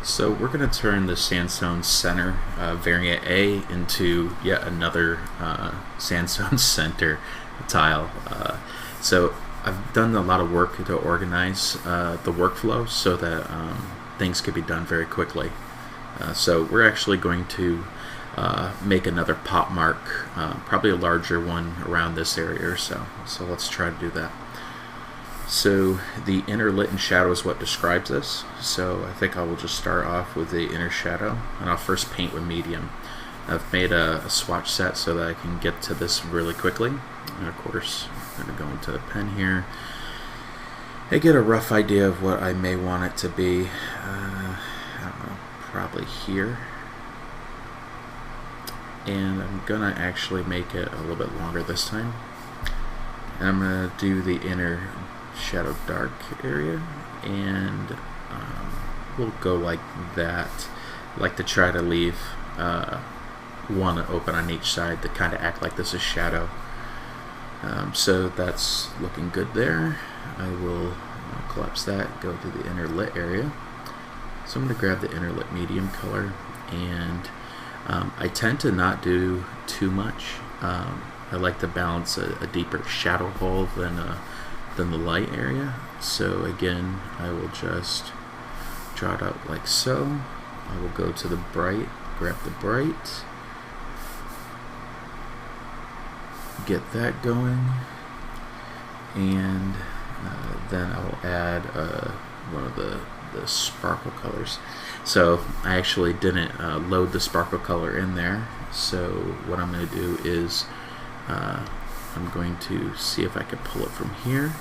So we're going to turn the sandstone center variant A into yet another sandstone center tile. So I've done a lot of work to organize the workflow so that things can be done very quickly. So we're actually going to make another pop mark, probably a larger one around this area or so. So let's try to do that. So the inner lit and shadow is what describes this. So I think I will just start off with the inner shadow, and I'll first paint with medium. I've made a swatch set so that I can get to this really quickly. And of course, I'm going to go into the pen here and get a rough idea of what I may want it to be. I don't know, probably here. And I'm going to actually make it a little bit longer this time. And I'm going to do the inner shadow dark area, and we'll go like that. I like to try to leave one open on each side to kind of act like this is shadow. So that's looking good there. I will collapse that, go to the inner lit area. So I'm going to grab the inner lit medium color, and I tend to not do too much. I like to balance a deeper shadow hole than the light area. So again, I will just draw it out like so. I will go to the bright, grab the bright, get that going, and then I will add one of the sparkle colors. So I actually didn't load the sparkle color in there, so what I'm going to do is I'm going to see if I can pull it from here.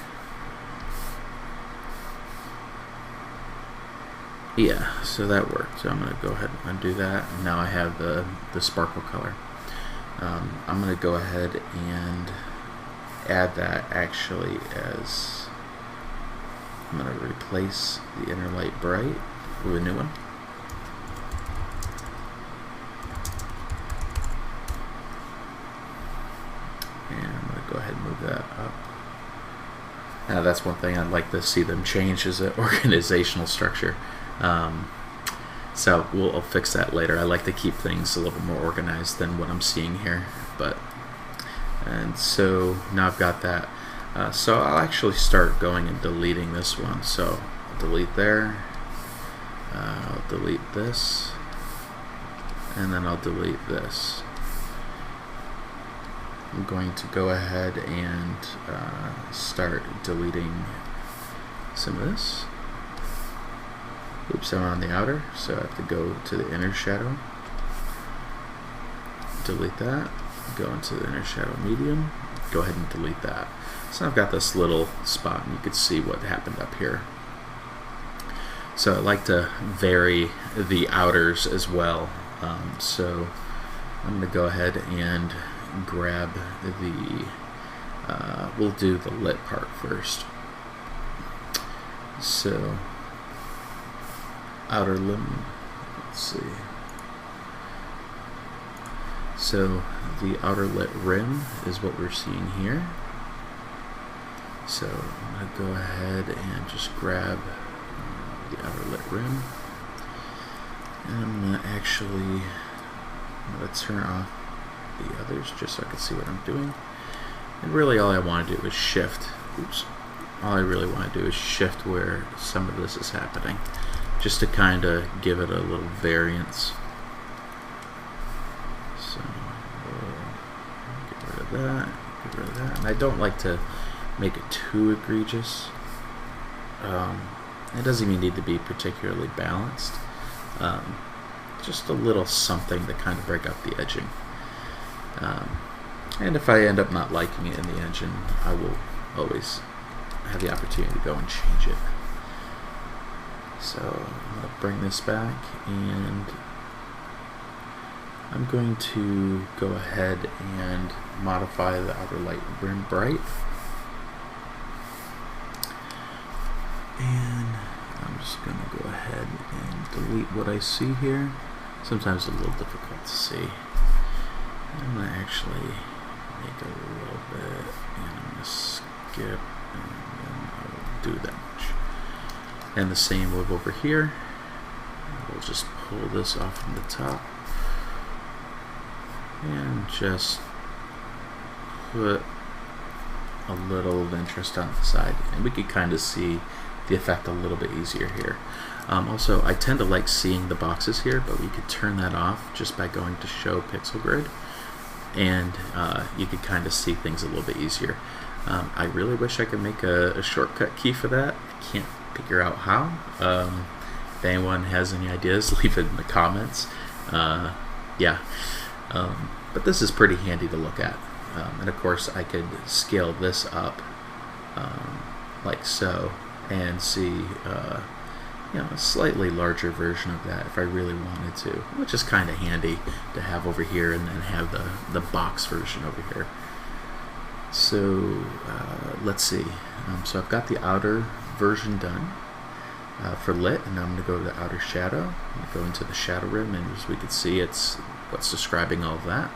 Yeah, so that worked. So I'm going to go ahead and undo that. And now I have the sparkle color. I'm going to go ahead and add that actually as I'm going to replace the inner light bright with a new one. And I'm going to go ahead and move that up. Now that's one thing I'd like to see them change, is the organizational structure. So I'll fix that later. I like to keep things a little more organized than what I'm seeing here. And so now I've got that. So I'll actually start going and deleting this one. So I'll delete there. I'll delete this. And then I'll delete this. I'm going to go ahead and start deleting some of this. Oops, I'm on the outer, so I have to go to the inner shadow, delete that, go into the inner shadow medium, go ahead and delete that. So I've got this little spot, and you can see what happened up here. So I like to vary the outers as well. So I'm going to go ahead and grab we'll do the lit part first. So outer limb, let's see. So the outer lit rim is what we're seeing here. So I'm going to go ahead and just grab the outer lit rim, and I'm going to turn off the others just so I can see what I'm doing. And really all I want to do is shift. All I really want to do is shift where some of this is happening, just to kind of give it a little variance. So we'll get rid of that, get rid of that. And I don't like to make it too egregious. It doesn't even need to be particularly balanced. Just a little something to kind of break up the edging. And if I end up not liking it in the engine, I will always have the opportunity to go and change it. So I'm going to bring this back, and I'm going to go ahead and modify the outer light rim bright. And I'm just going to go ahead and delete what I see here. Sometimes it's a little difficult to see. I'm going to actually make a little bit, and I'm going to skip, and then I will do that much. And the same with over here. we'll just pull this off from the top and just put a little of interest on the side, and we could kind of see the effect a little bit easier here. Also, I tend to like seeing the boxes here, but we could turn that off just by going to Show Pixel Grid, and you could kind of see things a little bit easier. I really wish I could make a shortcut key for that. I can't figure out how. If anyone has any ideas, leave it in the comments. Yeah, but this is pretty handy to look at. And of course, I could scale this up like so, and see a slightly larger version of that if I really wanted to, which is kind of handy to have over here, and then have the box version over here. So let's see. So I've got the outer version done for lit, and now I'm going to go to the outer shadow. I'm going to go into the shadow rim, and as we can see, it's what's describing all of that.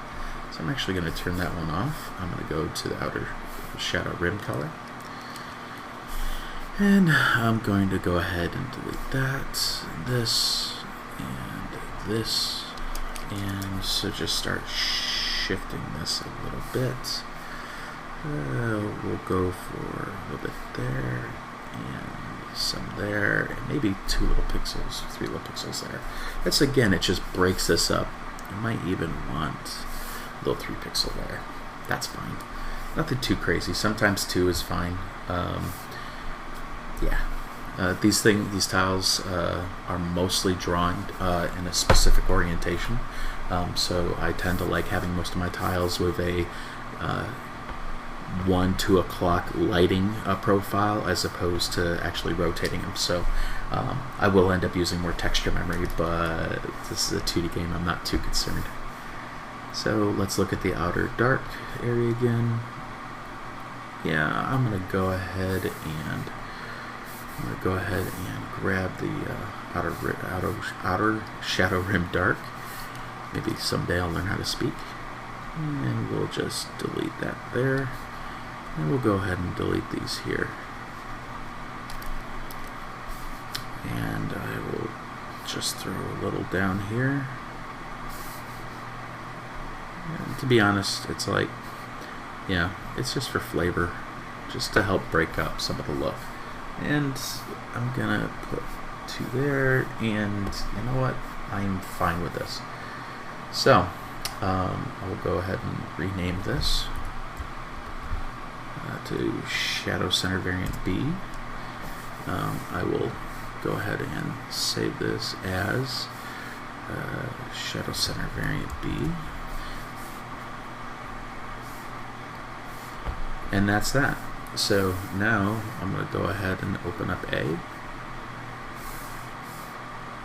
So I'm actually going to turn that one off. I'm going to go to the outer shadow rim color. And I'm going to go ahead and delete that, this, and so just start shifting this a little bit. We'll go for a little bit there, and some there, and maybe 2 little pixels, 3 little pixels there. That's, again, it just breaks this up. You might even want a little 3 pixel there. That's fine. Nothing too crazy. Sometimes 2 is fine. Yeah, these tiles are mostly drawn in a specific orientation, so I tend to like having most of my tiles with a 1, 2 o'clock lighting profile as opposed to actually rotating them. So I will end up using more texture memory, but this is a 2D game. I'm not too concerned. So let's look at the outer dark area again. Yeah, I'm gonna go ahead and grab the outer shadow rim dark. Maybe someday I'll learn how to speak. And we'll just delete that there. And we'll go ahead and delete these here. And I will just throw a little down here. And to be honest, it's like, yeah, it's just for flavor, just to help break up some of the look. And I'm gonna put 2 there, and you know what? I'm fine with this. So I will go ahead and rename this to Shadow Center Variant B. I will go ahead and save this as Shadow Center Variant B. And that's that. So now I'm going to go ahead and open up A,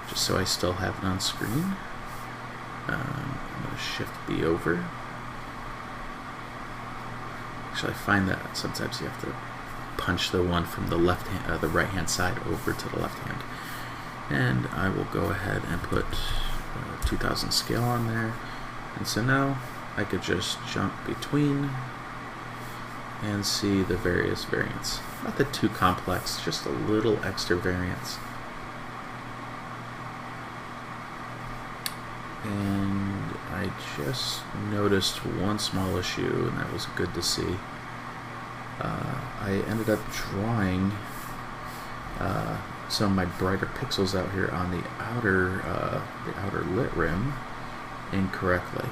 just so I still have it on screen. I'm going to shift B over. Actually, I find that sometimes you have to punch the one from the the right hand side over to the left hand. And I will go ahead and put 2000 scale on there. And so now I could just jump between and see the various variants. Nothing too complex, just a little extra variance. And I just noticed one small issue, and that was good to see. I ended up drawing some of my brighter pixels out here on the outer lit rim incorrectly.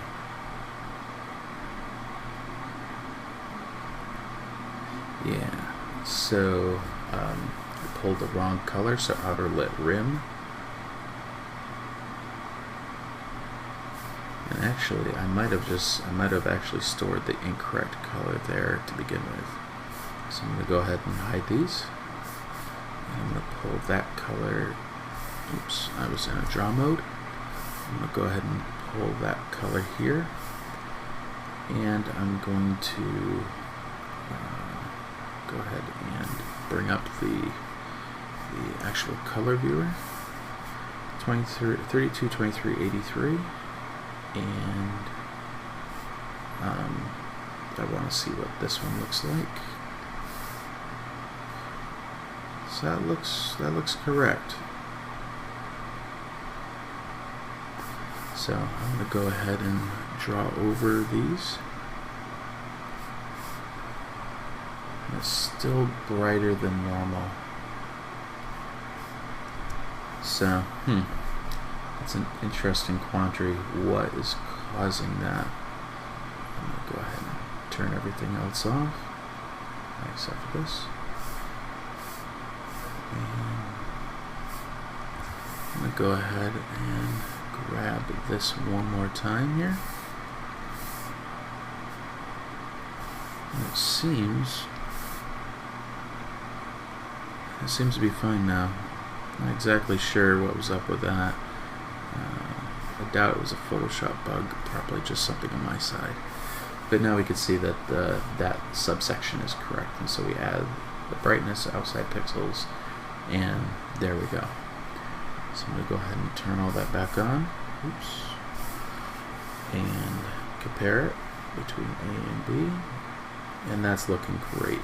Yeah, so I pulled the wrong color, so outer lit rim. And actually, I might have actually stored the incorrect color there to begin with. So I'm going to go ahead and hide these. And I'm going to pull that color. Oops, I was in a draw mode. I'm going to go ahead and pull that color here. And I'm going to go ahead and bring up the actual color viewer. 32, 23, 83. And I want to see what this one looks like. So that looks correct. So I'm going to go ahead and draw over these. And it's still brighter than normal. So, that's an interesting quandary. What is causing that? I'm going to go ahead and turn everything else off, except for this. And I'm going to go ahead and grab this one more time here. And it seems to be fine now. Not exactly sure what was up with that. I doubt it was a Photoshop bug, probably just something on my side. But now we can see that that subsection is correct, and so we add the brightness, outside pixels, and there we go. So I'm going to go ahead and turn all that back on. Oops. And compare it between A and B, and that's looking great.